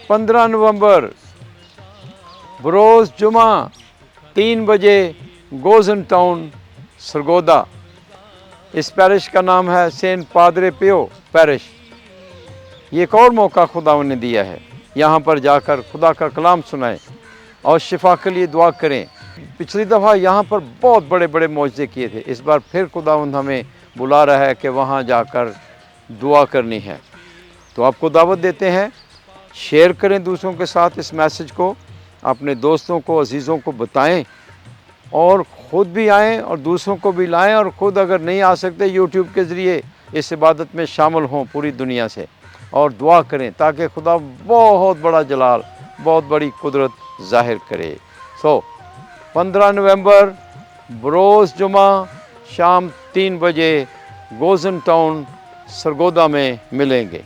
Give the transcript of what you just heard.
15 नवंबर बरोज़ जुमा 3 बजे गोज़न टाउन सरगोदा। इस पैरिश का नाम है सेंट पादरे पियो पैरिश। ये एक और मौका खुदा ने दिया है, यहाँ पर जाकर खुदा का कलाम सुनाएं और शिफा के लिए दुआ करें। पिछली दफ़ा यहाँ पर बहुत बड़े बड़े मौजज़े किए थे, इस बार फिर खुदावंद हमें बुला रहा है कि वहाँ जाकर दुआ करनी है। तो आपको दावत देते हैं, शेयर करें दूसरों के साथ इस मैसेज को, अपने दोस्तों को, अजीज़ों को बताएं और ख़ुद भी आएँ और दूसरों को भी लाएं, और ख़ुद अगर नहीं आ सकते यूट्यूब के ज़रिए इस इबादत में शामिल हों पूरी दुनिया से, और दुआ करें ताकि खुदा बहुत बड़ा जलाल, बहुत बड़ी कुदरत ज़ाहिर करे। 15 नवंबर बरोज़ जुमा शाम 3 बजे गोज़न टाउन सरगोदा में मिलेंगे।